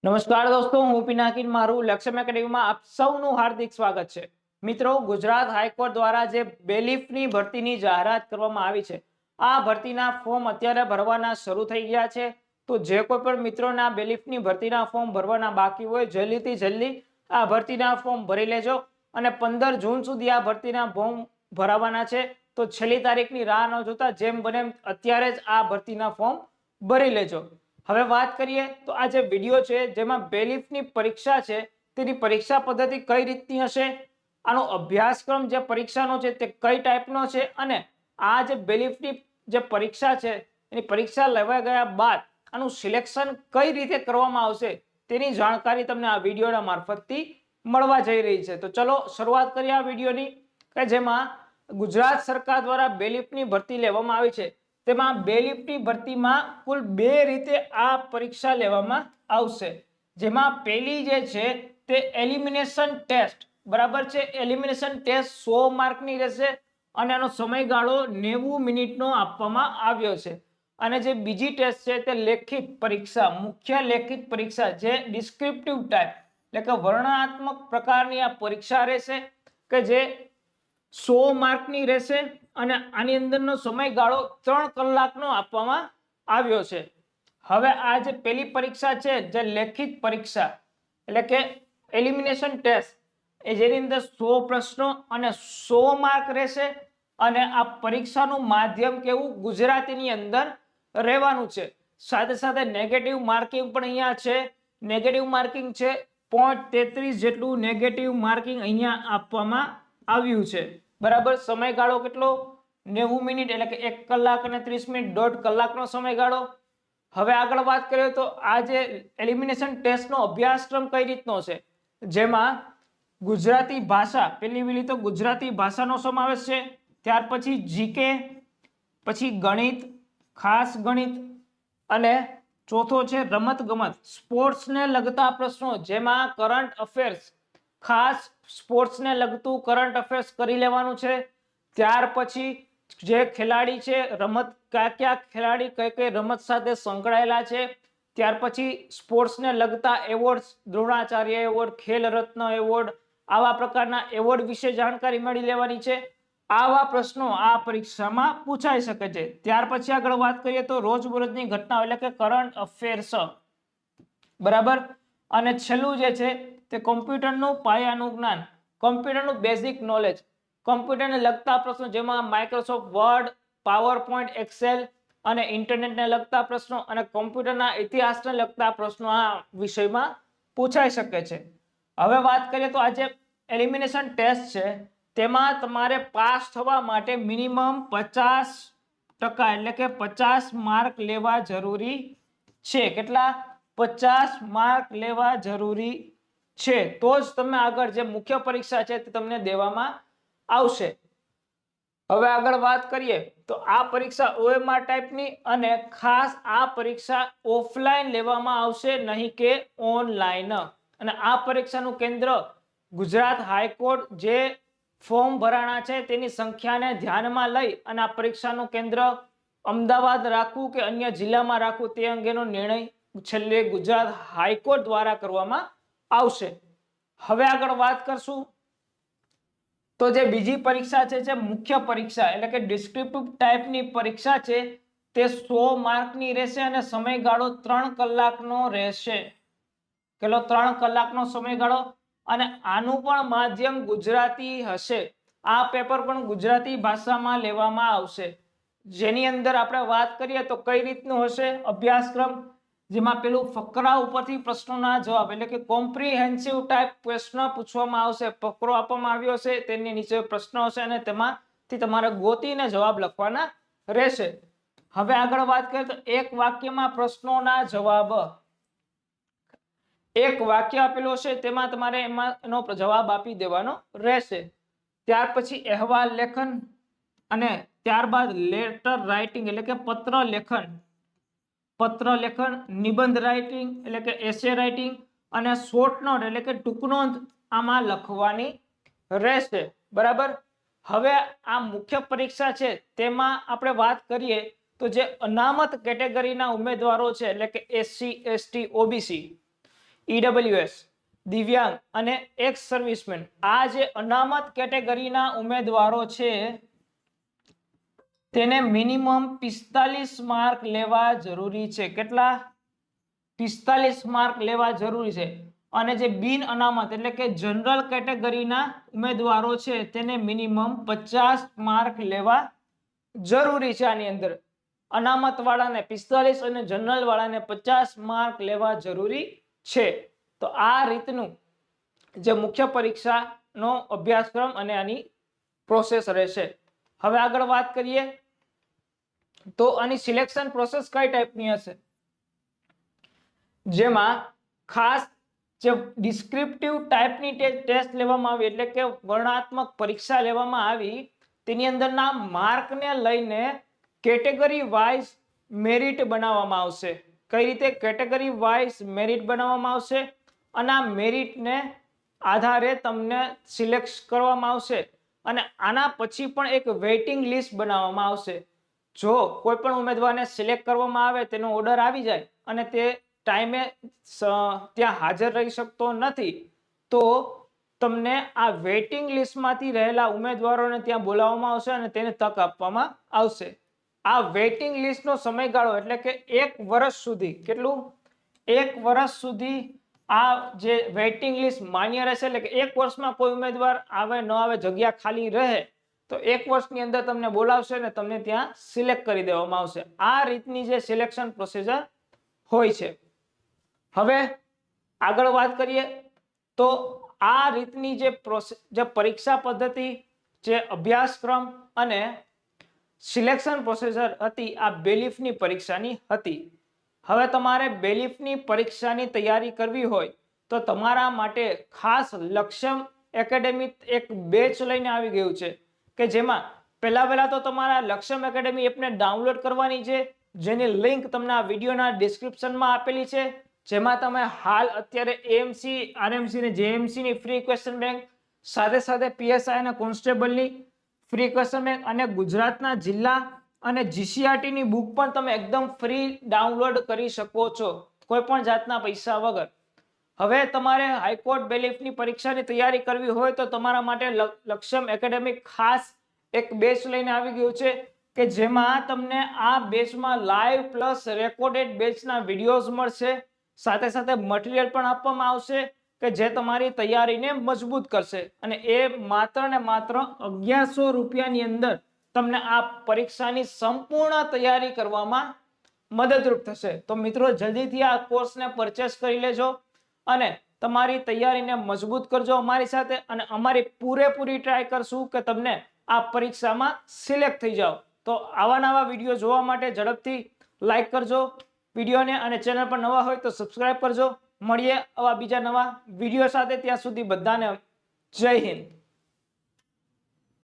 નમસ્કાર દોસ્તો, હું પિનાકિન મારું લક્ષ્યમ એકેડમીમાં આપ સૌનું હાર્દિક સ્વાગત છે। મિત્રો, ગુજરાત હાઈકોર્ટ દ્વારા જે બેલીફની ભરતીની જાહેરાત કરવામાં આવી છે, આ ભરતીના ફોર્મ અત્યારે ભરવાના શરૂ થઈ ગયા છે। તો જે કોઈ પણ મિત્રોના બેલીફની ભરતીના ફોર્મ ભરવાના બાકી હોય, જલ્દીથી જલ્દી આ ભરતીના ફોર્મ ભરી લેજો અને 15 જૂન સુધી આ ભરતીના ફોર્મ ભરાવાના છે। તો છેલ્લી તારીખની રાહ ન જોતા જેમ બને અત્યારે જ આ ભરતીના ફોર્મ ભરી લેજો। હવે વાત કરીએ તો આ જે વિડિયો છે જેમાં બેલીફની પરીક્ષા છે તેની પરીક્ષા પદ્ધતિ કઈ રીતની હશે, આનો અભ્યાસક્રમ જે પરીક્ષાનો છે તે કઈ ટાઈપનો છે અને આ જે બેલીફની જે પરીક્ષા છે એની પરીક્ષા લેવા ગયા બાદ આનું સિલેક્શન કઈ રીતે કરવામાં આવશે તેની જાણકારી તમને આ વિડિયોના મારફતથી મળવા જઈ રહી છે। તો ચલો શરૂઆત કરીએ આ વિડિયોની કે જેમાં ગુજરાત સરકાર દ્વારા બેલીફની ભરતી લેવામાં આવી છે। તેમાં બેલીફની ભરતીમાં કુલ 2 રીતે આ પરીક્ષા લેવામાં આવશે, જેમાં પહેલી જે છે તે એલિમિનેશન ટેસ્ટ બરાબર છે। એલિમિનેશન ટેસ્ટ 100 માર્કની રહેશે અને આનો સમયગાળો 90 મિનિટનો આપવામાં આવ્યો છે। અને જે બીજી ટેસ્ટ છે તે લેખિત પરીક્ષા, મુખ્ય લેખિત પરીક્ષા જે ડિસ્ક્રિપ્ટિવ ટાઈપ એટલે કે વર્ણનાત્મક પ્રકારની આ પરીક્ષા રહેશે કે જે 100 માર્કની રહેશે અને આની અંદરનો સમયગાળો 3 કલાકનો આપવામાં આવ્યો છે। હવે આ જે પહેલી પરીક્ષા છે જે લેખિત પરીક્ષા એટલે કે એલિમિનેશન ટેસ્ટ એ જેની અંદર 100 પ્રશ્નો અને 100 માર્ક રહેશે અને આ પરીક્ષાનું માધ્યમ કેવું ગુજરાતીની અંદર રહેવાનું છે। સાથે સાથે નેગેટિવ માર્કિંગ પણ અહીંયા છે। નેગેટિવ માર્કિંગ છે 0.33 જેટલું નેગેટિવ માર્કિંગ અહીંયા આપવામાં આવ્યું છે બરાબર। સમયગાળો કેટલો 90 મિનિટ એટલે કે 1 કલાક અને 30 મિનિટ, 1.5 કલાકનો સમયગાળો। હવે આગળ વાત કરીએ તો આ જે એલિમિનેશન ટેસ્ટનો અભ્યાસક્રમ કઈ રીતનો છે, જેમાં ગુજરાતી ભાષા પહેલી વેલી તો ગુજરાતી ભાષાનો સમાવેશ છે, ત્યાર પછી જીકે, પછી ગણિત, ખાસ ગણિત અને ચોથો છે રમત ગમત, સ્પોર્ટ્સને લગતા પ્રશ્નો જેમાં કરંટ અફેર્સ, ખાસ સ્પોર્ટ્સને લગતું કરંટ અફેર્સ કરી લેવાનું છે। ત્યાર પછી જે ખેલાડી છે રમત કયા ખેલાડી કઈ રમત સાથે સંકળાયેલા છે, ત્યાર પછી સ્પોર્ટ્સને લગતા awards, Dronacharya award, Khel Ratna award, આવા પ્રકારના એવોર્ડ વિશે જાણકારી મળી લેવાની છે। આવા પ્રશ્નો આ પરીક્ષામાં પૂછાઈ શકે છે। ત્યાર પછી આગળ વાત કરીએ તો રોજબરોજની ઘટનાઓ એટલે કે કરંટ અફેર્સ બરાબર। અને છેલ્લું જે છે તે કોમ્પ્યુટરનું પાયાનું જ્ઞાન, કોમ્પ્યુટરનું બેઝિક નોલેજ, કોમ્પ્યુટરને લગતા પ્રશ્નો જેમાં Microsoft Word, PowerPoint, Excel અને ઇન્ટરનેટને લગતા પ્રશ્નો અને કોમ્પ્યુટરના ઇતિહાસને લગતા પ્રશ્નો આ વિષયમાં પૂછાઈ શકે છે। હવે વાત કરીએ તો આ જે એલિમિનેશન ટેસ્ટ છે તેમાં તમારે પાસ થવા માટે મિનિમમ 50% એટલે કે 50 માર્ક લેવા જરૂરી છે। કેટલા? 50 માર્ક લેવા જરૂરી છે તો જ તમે આગળ જે મુખ્ય પરીક્ષા છે તે તમને દેવામાં આવશે। હવે આગળ વાત કરીએ તો આ પરીક્ષા OMR ટાઈપની અને ખાસ આ પરીક્ષા ઓફલાઈન લેવામાં આવશે નહીં કે ઓનલાઈન। અને આ પરીક્ષાનું કેન્દ્ર ગુજરાત હાઈકોર્ટ જે ફોર્મ ભરાણા છે તેની સંખ્યાને ધ્યાનમાં લઈ અને આ પરીક્ષાનું કેન્દ્ર અમદાવાદ રાખવું કે અન્ય જિલ્લામાં રાખવું તે અંગેનો નિર્ણય છેલ્લે ગુજરાત હાઈકોર્ટ દ્વારા કરવામાં આવશે। હવે આગળ વાત કરશું તો જે બીજી પરીક્ષા છે જે મુખ્ય પરીક્ષા એટલે કે ડિસ્ક્રિપ્ટિવ ટાઈપની પરીક્ષા છે તે 100 માર્કની રહેશે અને સમયગાળો 3 કલાકનો રહેશે। કેટલો? 3 કલાકનો સમયગાળો અને આનું પણ માધ્યમ ગુજરાતી હશે। આ પેપર પણ ગુજરાતી ભાષામાં લેવામાં આવશે, જેની અંદર આપણે વાત કરીએ તો કઈ રીતનું હશે અભ્યાસક્રમ, જેમાં પેલું ફકરા ઉપરથી પ્રશ્નોના જવાબ એટલે કે કોમ્પ્રિહેન્સિવ ટાઈપ પ્રશ્ન પૂછવામાં આવશે। ફકરો આપવામાં આવ્યો હશે, તેની નીચે પ્રશ્ન હશે અને તેમાંથી તમારે ગોતીને જવાબ લખવાના રહેશે। હવે આગળ વાત કરીએ તો એક વાક્યમાં પ્રશ્નોના જવાબ, એક વાક્ય આપેલું હશે તેમાં તમારે એનો જવાબ આપી દેવાનો રહેશે। ત્યાર પછી અહેવાલ લેખન અને ત્યારબાદ લેટર રાઇટિંગ એટલે કે પત્ર લેખન, નિબંધ રાઇટિંગ એટલે કે એસે રાઇટિંગ અને શોર્ટ નોટ એટલે કે ટૂંક નોંધ આમાં લખવાની રહેશે બરાબર। હવે આ મુખ્ય પરીક્ષા છે તેમાં આપણે વાત કરીએ તો જે અનામત કેટેગરીના ઉમેદવારો છે એટલે કે SC ST OBC ઈડબ્લ્યુએસ, દિવ્યાંગ અને એક્સ સર્વિસમેન, આ જે અનામત કેટેગરીના ઉમેદવારો છે તેને મિનિમમ 45 માર્ક લેવા જરૂરી છે. કેટલા? 45 માર્ક લેવા જરૂરી છે. અને જે બિન અનામત એટલે કે જનરલ કેટેગરીના ઉમેદવારો છે તેને મિનિમમ 50 માર્ક લેવા જરૂરી છે. આની અંદર અનામત વાળાને 45 અને જનરલ વાળાને 50 માર્ક લેવા જરૂરી છે. તો આ રીતનું જે મુખ્ય પરીક્ષાનો અભ્યાસક્રમ અને આની પ્રોસેસ રહેશે. હવે આગળ વાત કરીએ તો આની સિલેક્શન પ્રોસેસ કઈ ટાઈપની હશે, જેમાં ખાસ જે ડિસ્ક્રિપ્ટિવ ટાઈપની ટેસ્ટ લેવામાં આવી એટલે કે વર્ણનાત્મક પરીક્ષા લેવામાં આવી, તેની અંદરના માર્કને લઈને કેટેગરી વાઇઝ મેરિટ બનાવવામાં આવશે. કઈ રીતે કેટેગરી વાઇઝ મેરિટ બનાવવામાં આવશે અને આ મેરિટને આધારે તમને સિલેક્ટ કરવામાં આવશે. અને આના પછી પણ એક વેઇટિંગ લિસ્ટ બનાવવામાં આવશે. જો કોઈ પણ ઉમેદવારને સિલેક્ટ કરવામાં આવે, તેનો ઓર્ડર આવી જાય અને તે ટાઈમે ત્યાં હાજર રહી શકતો નથી, તો તમને આ વેઇટિંગ લિસ્ટમાંથી રહેલા ઉમેદવારોને ત્યાં બોલાવવામાં આવશે અને તેને તક આપવામાં આવશે. આ વેઇટિંગ લિસ્ટનો સમયગાળો એટલે કે 1 વર્ષ સુધી, કેટલું? 1 વર્ષ સુધી આ જે વેઇટિંગ લિસ્ટ માન્ય રહેશે. એટલે કે 1 વર્ષમાં કોઈ ઉમેદવાર આવે ન આવે, જગ્યા ખાલી રહે તો 1 વર્ષની અંદર તમને બોલાવશે અને તમને ત્યાં સિલેક્ટ કરી દેવામાં આવશે. આ રીતની જે સિલેક્શન પ્રોસિજર હોય છે. હવે આગળ વાત કરીએ તો આ રીતની જે પરીક્ષા પદ્ધતિ, જે અભ્યાસક્રમ અને સિલેક્શન પ્રોસેસર હતી, આ બેલીફની પરીક્ષાની હતી. હવે તમારે બેલીફની પરીક્ષાની તૈયારી કરવી હોય તો તમારા માટે ખાસ લક્ષ્યમ એકેડેમી એક બેચ લઈને આવી ગયું છે કે જેમાં પહેલા તો તમારા લક્ષ્યમ એકેડેમી એપને ડાઉનલોડ કરવાની છે, જેની લિંક તમને આ વિડીયોના ડિસ્ક્રિપ્શનમાં આપેલી છે. જેમાં તમે હાલ અત્યારે એએમસી, આરએમસી અને જેએમસી ની ફ્રી ક્વેશ્ચન બેંક, સાથે પીએસઆઈ અને કોન્સ્ટેબલની ફ્રી ક્વેશ્ચન બેંક અને ગુજરાતના જિલ્લા અને જીસીઆરટી ની બુક પણ તમે એકદમ ફ્રી ડાઉનલોડ કરી શકો છો, કોઈ પણ જાતના પૈસા વગર. હવે તમારે હાઈકોર્ટ બેલીફની પરીક્ષાની તૈયારી કરવી હોય તો તમારા માટે લક્ષ્યમ એકેડેમી ખાસ એક બેચ લઈને આવી ગયું છે કે જેમાં તમને આ બેચમાં લાઈવ પ્લસ રેકોર્ડેડ બેચના વિડીયોઝ મળશે. સાથે મટીરિયલ પણ આપવામાં આવશે કે જે તમારી તૈયારીને મજબૂત કરશે. અને એ માત્ર ને માત્ર 1100 રૂપિયાની અંદર તમને આ પરીક્ષાની સંપૂર્ણ તૈયારી કરવામાં મદદરૂપ થશે. તો મિત્રો જલ્દીથી આ કોર્સને પરચેસ કરી લેજો અને તમારી તૈયારીને મજબૂત કરજો અમારી સાથે, અને અમારી પૂરેપૂરી ટ્રાય કરશું કે તમને આ પરીક્ષામાં સિલેક્ટ થઈ જાઓ. તો આવા નવા વિડીયો જોવા માટે ઝડપથી લાઈક કરજો વિડીયોને, અને ચેનલ પર નવા હોય તો સબસ્ક્રાઇબ કરજો. મળીએ આવા બીજા નવા વિડીયો સાથે. ત્યાં સુધી બધાને જય હિન્દ.